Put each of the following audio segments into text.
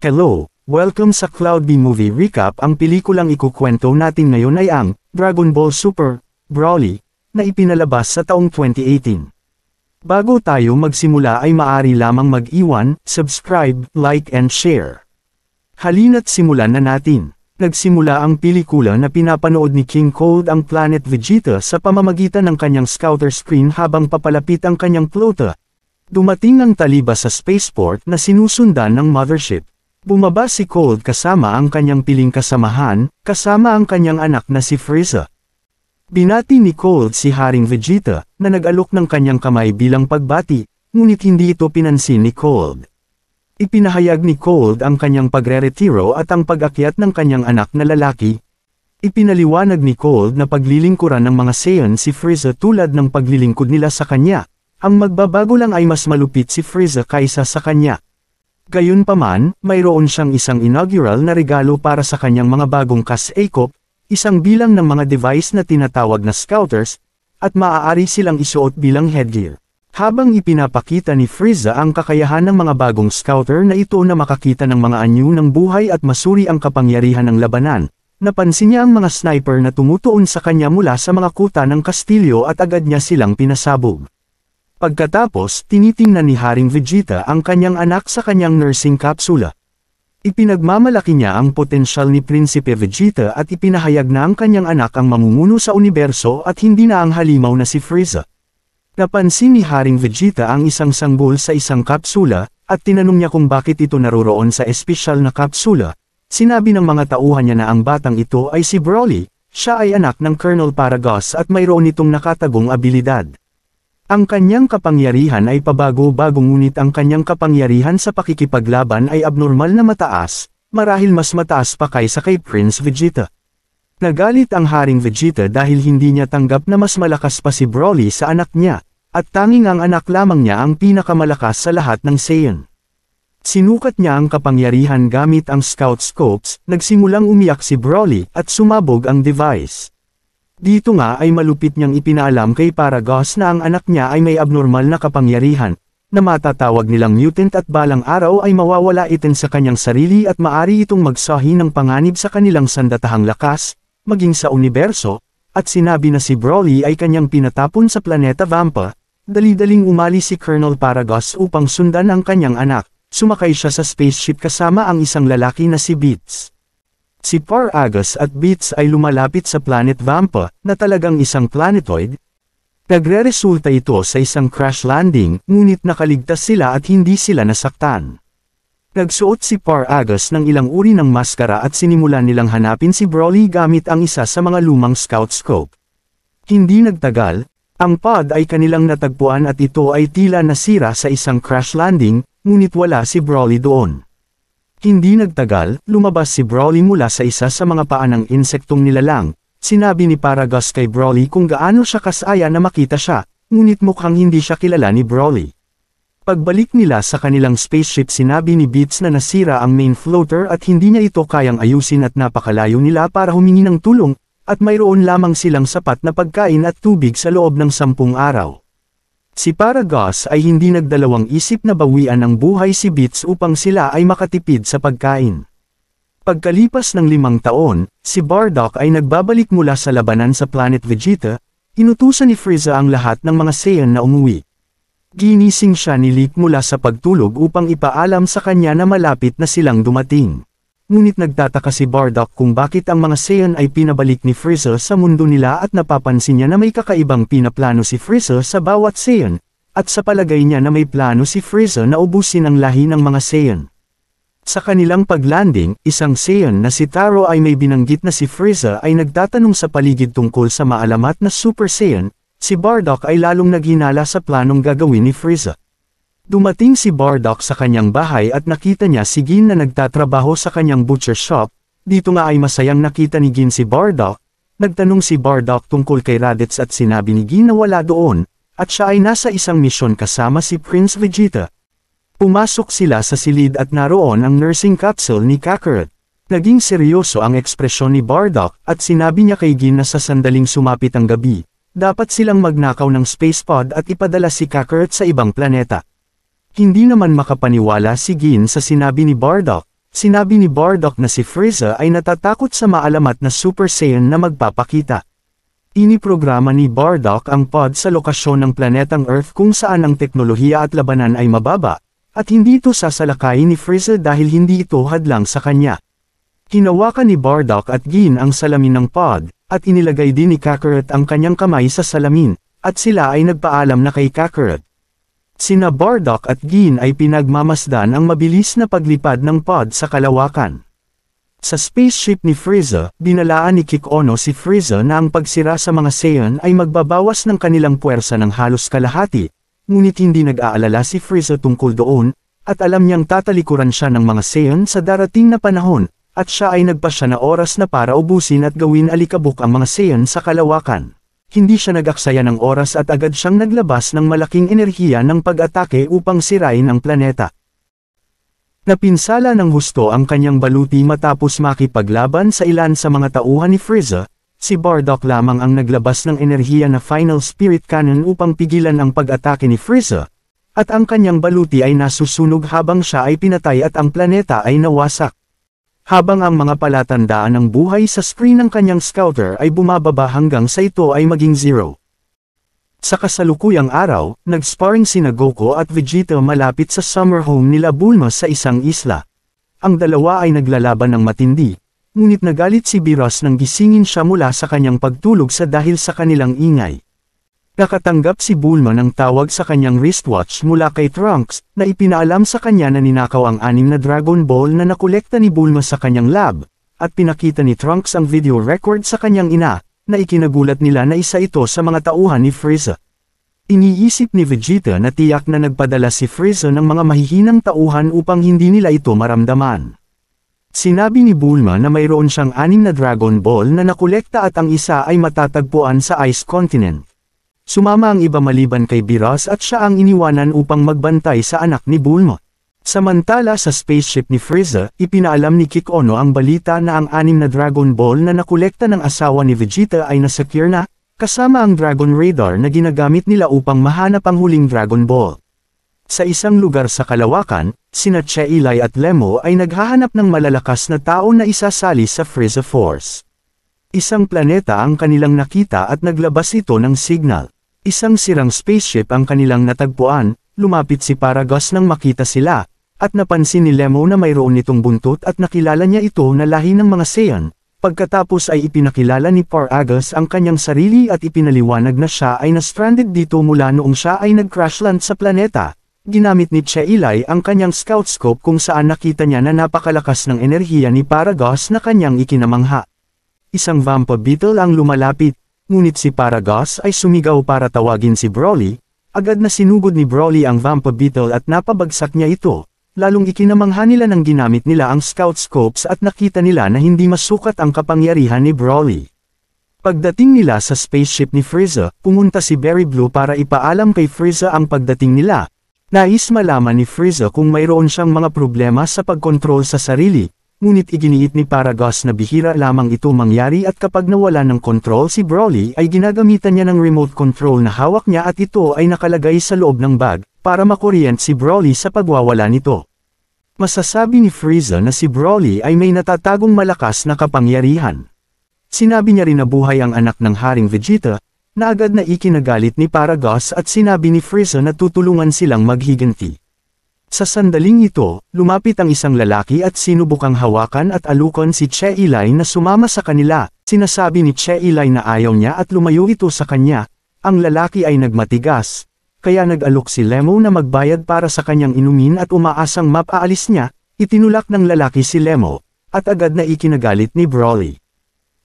Hello, welcome sa Cloud B Movie Recap. Ang pelikulang ikukwento natin ngayon ay ang Dragon Ball Super Broly na ipinalabas sa taong 2018. Bago tayo magsimula ay maaari lamang mag-iwan, subscribe, like and share. Halina't simulan na natin. Nagsimula ang pelikula na pinapanood ni King Cold ang Planet Vegeta sa pamamagitan ng kanyang scouter screen habang papalapit ang kanyang flota. Dumating ang Taliba sa spaceport na sinusundan ng mothership. Bumaba si Cold kasama ang kanyang piling kasamahan, kasama ang kanyang anak na si Frieza. Binati ni Cold si Haring Vegeta, na nag-alok ng kanyang kamay bilang pagbati, ngunit hindi ito pinansin ni Cold. Ipinahayag ni Cold ang kanyang pagre-retiro at ang pag-akyat ng kanyang anak na lalaki. Ipinaliwanag ni Cold na paglilingkuran ng mga Saiyan si Frieza tulad ng paglilingkod nila sa kanya. Ang magbabago lang ay mas malupit si Frieza kaysa sa kanya. Gayunpaman, mayroon siyang isang inaugural na regalo para sa kanyang mga bagong kas-ekop, isang bilang ng mga device na tinatawag na scouters, at maaari silang isuot bilang headgear. Habang ipinapakita ni Frieza ang kakayahan ng mga bagong scouter na ito na makakita ng mga anyo ng buhay at masuri ang kapangyarihan ng labanan, napansin niya ang mga sniper na tumutuon sa kanya mula sa mga kuta ng kastilyo at agad niya silang pinasabog. Pagkatapos, tinitingnan ni Haring Vegeta ang kanyang anak sa kanyang nursing kapsula. Ipinagmamalaki niya ang potensyal ni Prinsipe Vegeta at ipinahayag na ang kanyang anak ang mamumuno sa universo at hindi na ang halimaw na si Frieza. Napansin ni Haring Vegeta ang isang sanggol sa isang kapsula, at tinanong niya kung bakit ito naroroon sa espesyal na kapsula. Sinabi ng mga tauhan niya na ang batang ito ay si Broly, siya ay anak ng Colonel Paragus at mayroon itong nakatagong abilidad. Ang kanyang kapangyarihan ay pabago-bago ngunit ang kanyang kapangyarihan sa pakikipaglaban ay abnormal na mataas, marahil mas mataas pa kaysa kay Prince Vegeta. Nagalit ang Haring Vegeta dahil hindi niya tanggap na mas malakas pa si Broly sa anak niya, at tanging ang anak lamang niya ang pinakamalakas sa lahat ng Saiyan. Sinukat niya ang kapangyarihan gamit ang Scout Scopes, nagsimulang umiyak si Broly at sumabog ang device. Dito nga ay malupit niyang ipinaalam kay Paragus na ang anak niya ay may abnormal na kapangyarihan, na matatawag nilang mutant at balang araw ay mawawala ito sa kanyang sarili at maari itong magsahi ng panganib sa kanilang sandatahang lakas, maging sa universo, at sinabi na si Broly ay kanyang pinatapon sa planeta Vampa. Dali-daling umalis si Colonel Paragus upang sundan ang kanyang anak, sumakay siya sa spaceship kasama ang isang lalaki na si Beats. Si Paragus at Beats ay lumalapit sa Planet Vampa, na talagang isang planetoid. Nagre-resulta ito sa isang crash landing, ngunit nakaligtas sila at hindi sila nasaktan. Nagsuot si Paragus ng ilang uri ng maskara at sinimulan nilang hanapin si Broly gamit ang isa sa mga lumang scout scope. Hindi nagtagal, ang pod ay kanilang natagpuan at ito ay tila nasira sa isang crash landing, ngunit wala si Broly doon. Hindi nagtagal, lumabas si Broly mula sa isa sa mga paa ng insektong nilalang. Sinabi ni Paragus kay Broly kung gaano siya kasaya na makita siya, ngunit mukhang hindi siya kilala ni Broly. Pagbalik nila sa kanilang spaceship sinabi ni Beats na nasira ang main floater at hindi niya ito kayang ayusin at napakalayo nila para humingi ng tulong, at mayroon lamang silang sapat na pagkain at tubig sa loob ng 10 araw. Si Paragus ay hindi nagdalawang isip na bawian ng buhay si Beats upang sila ay makatipid sa pagkain. Pagkalipas ng 5 taon, si Bardock ay nagbabalik mula sa labanan sa Planet Vegeta, inutusan ni Frieza ang lahat ng mga Saiyan na umuwi. Ginising siya ni Leak mula sa pagtulog upang ipaalam sa kanya na malapit na silang dumating. Ngunit nagtataka si Bardock kung bakit ang mga Saiyan ay pinabalik ni Frieza sa mundo nila at napapansin niya na may kakaibang pinaplano si Frieza sa bawat Saiyan, at sa palagay niya na may plano si Frieza na ubusin ang lahi ng mga Saiyan. Sa kanilang paglanding, isang Saiyan na si Taro ay may binanggit na si Frieza ay nagtatanong sa paligid tungkol sa maalamat na Super Saiyan. Si Bardock ay lalong naghinala sa planong gagawin ni Frieza. Dumating si Bardock sa kanyang bahay at nakita niya si Gin na nagtatrabaho sa kanyang butcher shop. Dito nga ay masayang nakita ni Gin si Bardock. Nagtanong si Bardock tungkol kay Raditz at sinabi ni Gin na wala doon, at siya ay nasa isang misyon kasama si Prince Vegeta. Pumasok sila sa silid at naroon ang nursing capsule ni Kakarot. Naging seryoso ang ekspresyon ni Bardock at sinabi niya kay Gin na sa sandaling sumapit ang gabi, dapat silang magnakaw ng space pod at ipadala si Kakarot sa ibang planeta. Hindi naman makapaniwala si Gin sa sinabi ni Bardock. Sinabi ni Bardock na si Frieza ay natatakot sa maalamat na Super Saiyan na magpapakita. Iniprograma ni Bardock ang pod sa lokasyon ng planetang Earth kung saan ang teknolohiya at labanan ay mababa, at hindi ito sasalakayin ni Frieza dahil hindi ito hadlang sa kanya. Hinawakan ni Bardock at Gin ang salamin ng pod, at inilagay din ni Kakarot ang kanyang kamay sa salamin, at sila ay nagpaalam na kay Kakarot. Sina Bardock at Gin ay pinagmamasdan ang mabilis na paglipad ng pod sa kalawakan. Sa spaceship ni Frieza, binalaan ni Kik Ono si Frieza na ang pagsira sa mga Saiyan ay magbabawas ng kanilang puwersa ng halos kalahati, ngunit hindi nag-aalala si Frieza tungkol doon, at alam niyang tatalikuran siya ng mga Saiyan sa darating na panahon, at siya ay nagpasya na oras na para ubusin at gawin alikabok ang mga Saiyan sa kalawakan. Hindi siya nag-aksaya ng oras at agad siyang naglabas ng malaking enerhiya ng pag-atake upang sirain ang planeta. Napinsala ng husto ang kanyang baluti matapos makipaglaban sa ilan sa mga tauhan ni Frieza, si Bardock lamang ang naglabas ng enerhiya na Final Spirit Cannon upang pigilan ang pag-atake ni Frieza, at ang kanyang baluti ay nasusunog habang siya ay pinatay at ang planeta ay nawasak. Habang ang mga palatandaan ng buhay sa screen ng kanyang scouter ay bumababa hanggang sa ito ay maging 0. Sa kasalukuyang araw, nag-sparring sina Goku at Vegeta malapit sa summer home nila Bulma sa isang isla. Ang dalawa ay naglalaban ng matindi, ngunit nagalit si Beerus nang gisingin siya mula sa kanyang pagtulog sa dahil sa kanilang ingay. Nakatanggap si Bulma ng tawag sa kanyang wristwatch mula kay Trunks, na ipinaalam sa kanya na ninakaw ang 6 na Dragon Ball na nakolekta ni Bulma sa kanyang lab, at pinakita ni Trunks ang video record sa kanyang ina, na ikinagulat nila na isa ito sa mga tauhan ni Frieza. Iniisip ni Vegeta na tiyak na nagpadala si Frieza ng mga mahihinang tauhan upang hindi nila ito maramdaman. Sinabi ni Bulma na mayroon siyang 6 na Dragon Ball na nakolekta at ang isa ay matatagpuan sa Ice Continent. Sumama ang iba maliban kay Beerus at siya ang iniwanan upang magbantay sa anak ni Bulma. Samantala sa spaceship ni Frieza, ipinaalam ni Kik Ono ang balita na ang 6 na Dragon Ball na nakolekta ng asawa ni Vegeta ay nasecure na, kasama ang Dragon Radar na ginagamit nila upang mahanap ang huling Dragon Ball. Sa isang lugar sa kalawakan, sina Cheilai at Lemo ay naghahanap ng malalakas na tao na isasali sa Frieza Force. Isang planeta ang kanilang nakita at naglabas ito ng signal. Isang sirang spaceship ang kanilang natagpuan, lumapit si Paragus nang makita sila, at napansin ni Lemo na mayroon nitong buntot at nakilala niya ito na lahi ng mga Saiyan. Pagkatapos ay ipinakilala ni Paragus ang kanyang sarili at ipinaliwanag na siya ay na-stranded dito mula noong siya ay nag-crash land sa planeta. Ginamit ni Cheilai ang kanyang scout scope kung saan nakita niya na napakalakas ng enerhiya ni Paragus na kanyang ikinamangha. Isang Vampa Beetle ang lumalapit, ngunit si Paragus ay sumigaw para tawagin si Broly. Agad na sinugod ni Broly ang Vampa Beetle at napabagsak niya ito. Lalong ikinamangha nila nang ginamit nila ang scout scopes at nakita nila na hindi masukat ang kapangyarihan ni Broly. Pagdating nila sa spaceship ni Frieza, pumunta si Berry Blue para ipaalam kay Frieza ang pagdating nila. Nais malaman ni Frieza kung mayroon siyang mga problema sa pagkontrol sa sarili, ngunit iginiit ni Paragus na bihira lamang ito mangyari at kapag nawala ng kontrol si Broly ay ginagamitan niya ng remote control na hawak niya at ito ay nakalagay sa loob ng bag, para makuryent si Broly sa pagwawala nito. Masasabi ni Frieza na si Broly ay may natatagong malakas na kapangyarihan. Sinabi niya rin na buhay ang anak ng Haring Vegeta, na agad na ikinagalit ni Paragus at sinabi ni Frieza na tutulungan silang maghiganti. Sa sandaling ito, lumapit ang isang lalaki at sinubukang hawakan at alukan si Cheilai na sumama sa kanila. Sinasabi ni Cheilai na ayaw niya at lumayo ito sa kanya. Ang lalaki ay nagmatigas, kaya nag-alok si Lemo na magbayad para sa kanyang inumin at umaasang mapaalis niya. Itinulak ng lalaki si Lemo, at agad na ikinagalit ni Broly.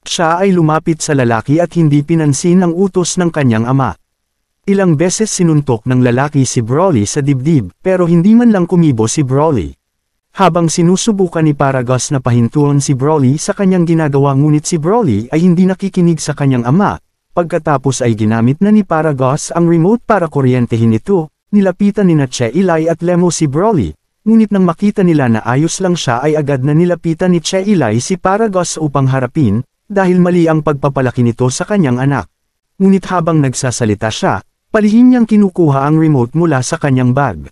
Siya ay lumapit sa lalaki at hindi pinansin ang utos ng kanyang ama. Ilang beses sinuntok ng lalaki si Broly sa dibdib, pero hindi man lang kumibo si Broly. Habang sinusubukan ni Paragus na pahintuan si Broly sa kanyang ginagawa ngunit si Broly ay hindi nakikinig sa kanyang ama, pagkatapos ay ginamit na ni Paragus ang remote para kuryentehin ito, nilapitan ni Cheilai at Lemo si Broly, ngunit nang makita nila na ayos lang siya ay agad na nilapitan ni Cheilai si Paragus upang harapin, dahil mali ang pagpapalaki nito sa kanyang anak. Ngunit habang nagsasalita siya, palihim niyang kinukuha ang remote mula sa kanyang bag.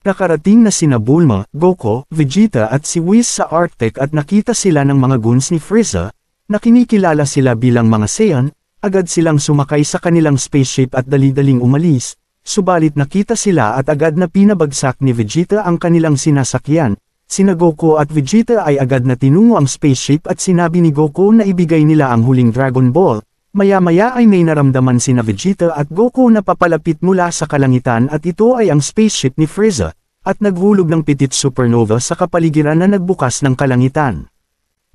Nakarating na sina Bulma, Goku, Vegeta at si Whis sa Arctic at nakita sila ng mga goons ni Frieza, na kinikilala sila bilang mga Saiyan. Agad silang sumakay sa kanilang spaceship at dali-daling umalis, subalit nakita sila at agad na pinabagsak ni Vegeta ang kanilang sinasakyan. Sina Goku at Vegeta ay agad na tinungo ang spaceship at sinabi ni Goku na ibigay nila ang huling Dragon Ball. Maya-maya ay may naramdaman sina Vegeta at Goku na papalapit mula sa kalangitan at ito ay ang spaceship ni Frieza, at naghulog ng pitit supernova sa kapaligiran na nagbukas ng kalangitan.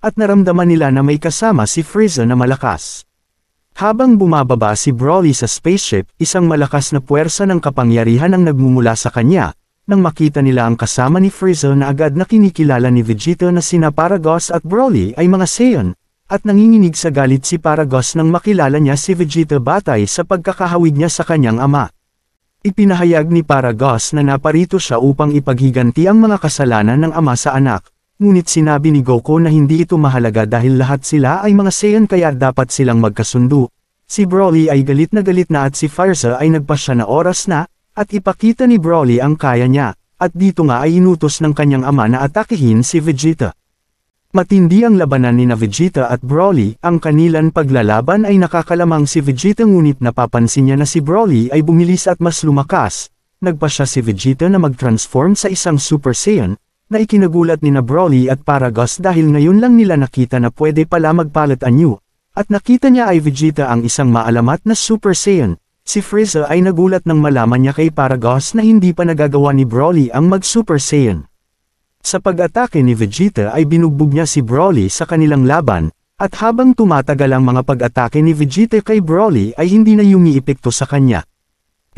At naramdaman nila na may kasama si Frieza na malakas. Habang bumababa si Broly sa spaceship, isang malakas na puwersa ng kapangyarihan ang nagmumula sa kanya. Nang makita nila ang kasama ni Frieza na agad na kinikilala ni Vegeta na sina Paragus at Broly ay mga Saiyan, at nanginginig sa galit si Paragus nang makilala niya si Vegeta batay sa pagkakahawig niya sa kanyang ama. Ipinahayag ni Paragus na naparito siya upang ipaghiganti ang mga kasalanan ng ama sa anak. Ngunit sinabi ni Goku na hindi ito mahalaga dahil lahat sila ay mga Saiyan kaya dapat silang magkasundo. Si Broly ay galit na at si Frieza ay nagpasya na oras na, at ipakita ni Broly ang kaya niya, at dito nga ay inutos ng kanyang ama na atakihin si Vegeta. Matindi ang labanan ni Vegeta at Broly, ang kanilang paglalaban ay nakakalamang si Vegeta ngunit napapansin niya na si Broly ay bumilis at mas lumakas. Nagpasya si Vegeta na mag-transform sa isang Super Saiyan, na ikinagulat ni Broly at Paragus dahil ngayon lang nila nakita na pwede pala magpalit anyo, at nakita niya ay Vegeta ang isang maalamat na Super Saiyan. Si Frieza ay nagulat nang malaman niya kay Paragus na hindi pa nagagawa ni Broly ang mag-Super Saiyan. Sa pag-atake ni Vegeta ay binugbog niya si Broly sa kanilang laban, at habang tumatagal ang mga pag-atake ni Vegeta kay Broly ay hindi na yumiepekto sa kanya.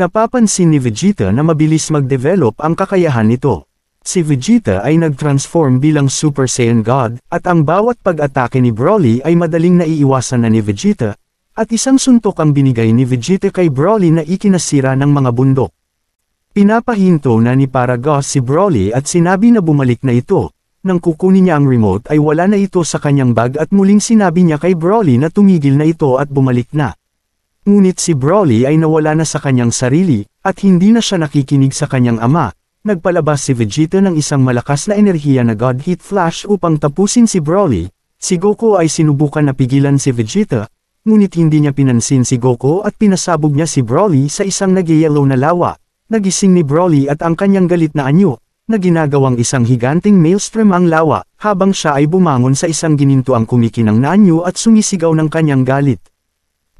Napapansin ni Vegeta na mabilis mag-develop ang kakayahan nito. Si Vegeta ay nag-transform bilang Super Saiyan God, at ang bawat pag-atake ni Broly ay madaling naiiwasan na ni Vegeta, at isang suntok ang binigay ni Vegeta kay Broly na ikinasira ng mga bundok. Pinapahinto na ni Paragus si Broly at sinabi na bumalik na ito. Nang kukunin niya ang remote ay wala na ito sa kanyang bag at muling sinabi niya kay Broly na tumigil na ito at bumalik na. Ngunit si Broly ay nawala na sa kanyang sarili, at hindi na siya nakikinig sa kanyang ama. Nagpalabas si Vegeta ng isang malakas na enerhiya na God Heat Flash upang tapusin si Broly. Si Goku ay sinubukan na pigilan si Vegeta, ngunit hindi niya pinansin si Goku at pinasabog niya si Broly sa isang nag-yellow na lawa. Nagising ni Broly at ang kanyang galit na anyo, na ginagawang isang higanting maelstrom ang lawa, habang siya ay bumangon sa isang ginintuang kumikinang na anyo at sumisigaw ng kanyang galit.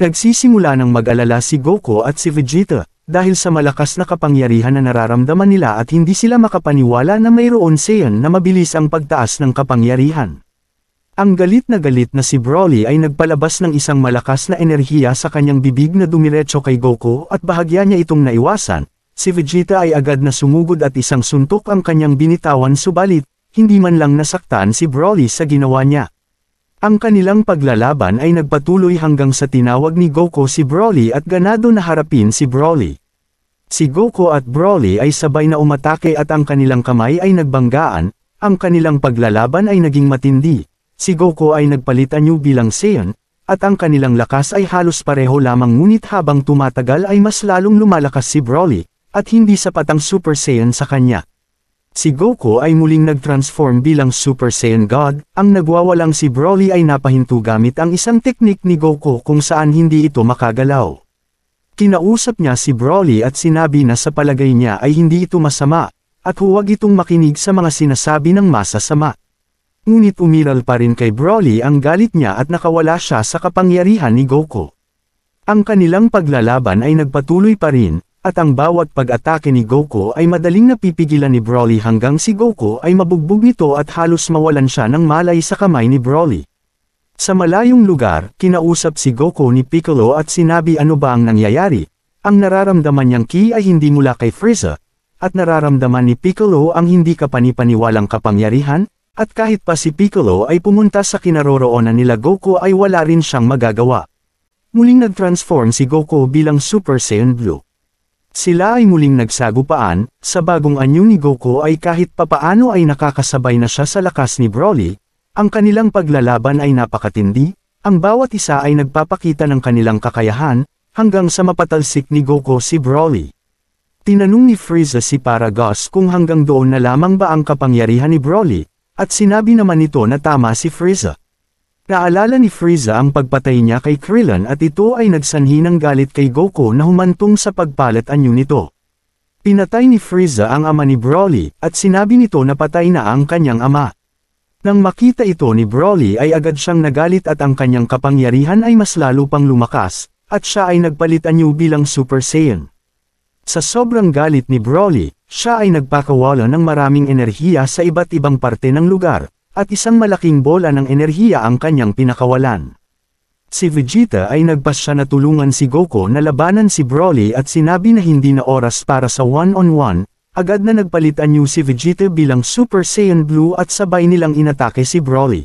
Nagsisimula ng mag-alala si Goku at si Vegeta, dahil sa malakas na kapangyarihan na nararamdaman nila at hindi sila makapaniwala na mayroon Saiyan na mabilis ang pagtaas ng kapangyarihan. Ang galit na si Broly ay nagpalabas ng isang malakas na enerhiya sa kanyang bibig na dumiretso kay Goku at bahagya niya itong naiwasan. Si Vegeta ay agad na sumugod at isang suntok ang kanyang binitawan subalit, hindi man lang nasaktan si Broly sa ginawa niya. Ang kanilang paglalaban ay nagpatuloy hanggang sa tinawag ni Goku si Broly at ganado na harapin si Broly. Si Goku at Broly ay sabay na umatake at ang kanilang kamay ay nagbanggaan, ang kanilang paglalaban ay naging matindi. Si Goku ay nagpalit anyo bilang Saiyan, at ang kanilang lakas ay halos pareho lamang ngunit habang tumatagal ay mas lalong lumalakas si Broly, at hindi sapat ang Super Saiyan sa kanya. Si Goku ay muling nag-transform bilang Super Saiyan God, ang nagwawalang si Broly ay napahinto gamit ang isang teknik ni Goku kung saan hindi ito makagalaw. Kinausap niya si Broly at sinabi na sa palagay niya ay hindi ito masama, at huwag itong makinig sa mga sinasabi ng masasama. Ngunit umiral pa rin kay Broly ang galit niya at nakawala siya sa kapangyarihan ni Goku. Ang kanilang paglalaban ay nagpatuloy pa rin, at ang bawat pag-atake ni Goku ay madaling napipigilan ni Broly hanggang si Goku ay mabugbog nito at halos mawalan siya ng malay sa kamay ni Broly. Sa malayong lugar, kinausap si Goku ni Piccolo at sinabi ano ba ang nangyayari. Ang nararamdaman niyang ki ay hindi mula kay Frieza, at nararamdaman ni Piccolo ang hindi kapanipaniwalang kapangyarihan, at kahit pa si Piccolo ay pumunta sa kinaroroonan nila Goku ay wala rin siyang magagawa. Muling nag-transform si Goku bilang Super Saiyan Blue. Sila ay muling nagsagupaan, sa bagong anyo ni Goku ay kahit papaano ay nakakasabay na siya sa lakas ni Broly. Ang kanilang paglalaban ay napakatindi, ang bawat isa ay nagpapakita ng kanilang kakayahan, hanggang sa mapatalsik ni Goku si Broly. Tinanong ni Frieza si Paragus kung hanggang doon na lamang ba ang kapangyarihan ni Broly, at sinabi naman nito na tama si Frieza. Naalala ni Frieza ang pagpatay niya kay Krillin at ito ay nagsanhi ng galit kay Goku na humantong sa pagpalit anyo nito. Pinatay ni Frieza ang ama ni Broly at sinabi nito na patay na ang kanyang ama. Nang makita ito ni Broly ay agad siyang nagalit at ang kanyang kapangyarihan ay mas lalo pang lumakas, at siya ay nagpalit anyo bilang Super Saiyan. Sa sobrang galit ni Broly, siya ay nagpakawala ng maraming enerhiya sa iba't ibang parte ng lugar, at isang malaking bola ng enerhiya ang kanyang pinakawalan. Si Vegeta ay nagpasya na tulungan si Goku na labanan si Broly at sinabi na hindi na oras para sa one-on-one. Agad na nagpalit anyo si Vegeta bilang Super Saiyan Blue at sabay nilang inatake si Broly.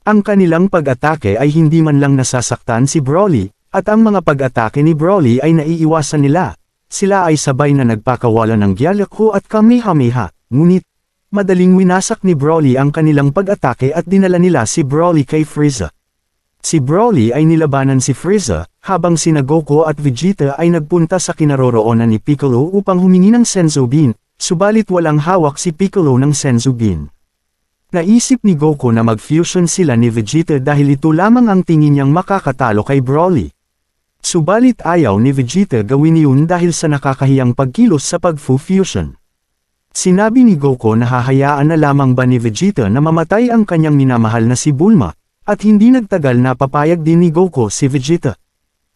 Ang kanilang pag-atake ay hindi man lang nasasaktan si Broly, at ang mga pag-atake ni Broly ay naiiwasan nila. Sila ay sabay na nagpakawala ng Gyalku at Kamehameha, ngunit, madaling winasak ni Broly ang kanilang pag-atake at dinala nila si Broly kay Frieza. Si Broly ay nilabanan si Frieza, habang sina Goku at Vegeta ay nagpunta sa kinaroroonan ni Piccolo upang humingi ng Senzu Bean, subalit walang hawak si Piccolo ng Senzu Bean. Naisip ni Goku na mag-fusion sila ni Vegeta dahil ito lamang ang tingin niyang makakatalo kay Broly. Subalit ayaw ni Vegeta gawin yun dahil sa nakakahiyang pagkilos sa pag-fusion. Sinabi ni Goku na hahayaan na lamang ba ni Vegeta na mamatay ang kanyang minamahal na si Bulma, at hindi nagtagal na papayag din ni Goku si Vegeta.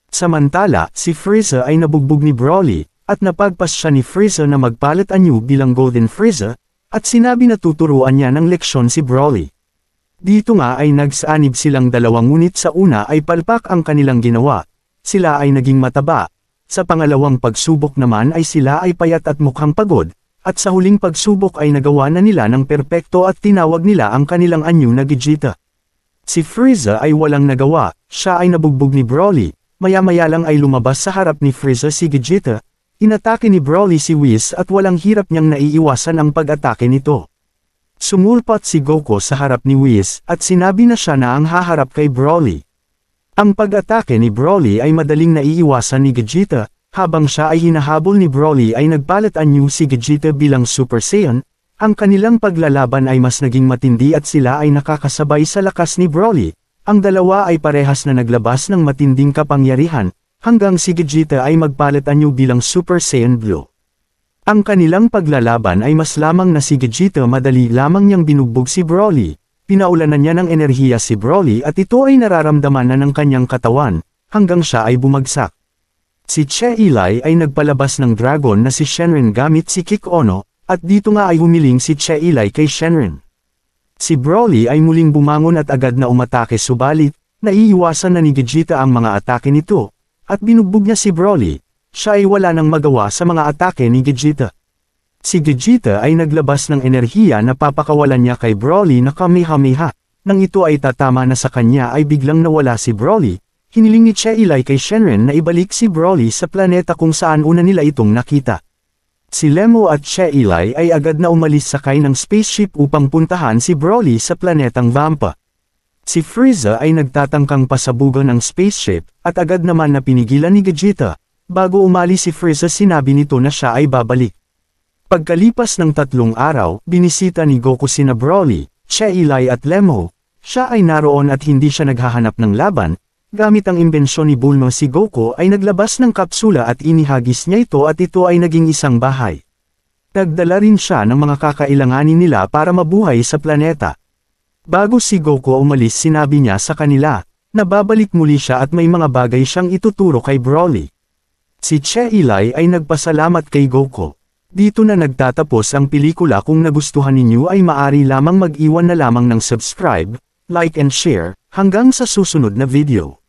Samantala, si Frieza ay nabugbog ni Broly, at napagpas siya ni Frieza na magpalit anyo bilang Golden Frieza, at sinabi na tuturuan niya ng leksyon si Broly. Dito nga ay nagsaanib silang dalawang ngunit sa una ay palpak ang kanilang ginawa, sila ay naging mataba, sa pangalawang pagsubok naman ay sila ay payat at mukhang pagod, at sa huling pagsubok ay nagawa na nila ng perpekto at tinawag nila ang kanilang anyo na Vegeta. Si Frieza ay walang nagawa, siya ay nabugbog ni Broly, maya-maya lang ay lumabas sa harap ni Frieza si Vegeta, inatake ni Broly si Whis at walang hirap niyang naiiwasan ang pag-atake nito. Sumulpat si Goku sa harap ni Whis at sinabi na siya na ang haharap kay Broly. Ang pag-atake ni Broly ay madaling naiiwasan ni Vegeta, habang siya ay hinahabol ni Broly ay nagpalit anyo si Vegeta bilang Super Saiyan. Ang kanilang paglalaban ay mas naging matindi at sila ay nakakasabay sa lakas ni Broly. Ang dalawa ay parehas na naglabas ng matinding kapangyarihan, hanggang si Vegeta ay magpalit anyo bilang Super Saiyan Blue. Ang kanilang paglalaban ay mas lamang na si Vegeta madali lamang niyang binugbog si Broly. Pinaulanan niya ng enerhiya si Broly at ito ay nararamdaman na ng kanyang katawan, hanggang siya ay bumagsak. Si Che Eli ay nagpalabas ng dragon na si Shenron gamit si Kick Ono, at dito nga ay humiling si Che Eli kay Shenron. Si Broly ay muling bumangon at agad na umatake subalit, naiiwasan na ni Vegeta ang mga atake nito, at binugbog niya si Broly. Siya ay wala nang magawa sa mga atake ni Vegeta. Si Vegeta ay naglabas ng enerhiya na papakawalan niya kay Broly na Kamehameha. Nang ito ay tatama na sa kanya ay biglang nawala si Broly. Hiniling ni Che Eli kay Shenron na ibalik si Broly sa planeta kung saan una nila itong nakita. Si Lemo at Che Eli ay agad na umalis sakay ng spaceship upang puntahan si Broly sa planetang Vampa. Si Frieza ay nagtatangkang pasabugan ng spaceship, at agad naman na pinigilan ni Vegeta. Bago umalis si Frieza sinabi nito na siya ay babalik. Pagkalipas ng 3 araw, binisita ni Goku sina Broly, Che Eli at Lemo. Siya ay naroon at hindi siya naghahanap ng laban. Gamit ang imbensyon ni Bulma si Goku ay naglabas ng kapsula at inihagis niya ito at ito ay naging isang bahay. Nagdala rin siya ng mga kakailanganin nila para mabuhay sa planeta. Bago si Goku umalis sinabi niya sa kanila, na babalik muli siya at may mga bagay siyang ituturo kay Broly. Si Che Eli ay nagpasalamat kay Goku. Dito na nagtatapos ang pelikula. Kung nagustuhan ninyo ay maari lamang mag-iwan na lamang ng subscribe, like and share, hanggang sa susunod na video.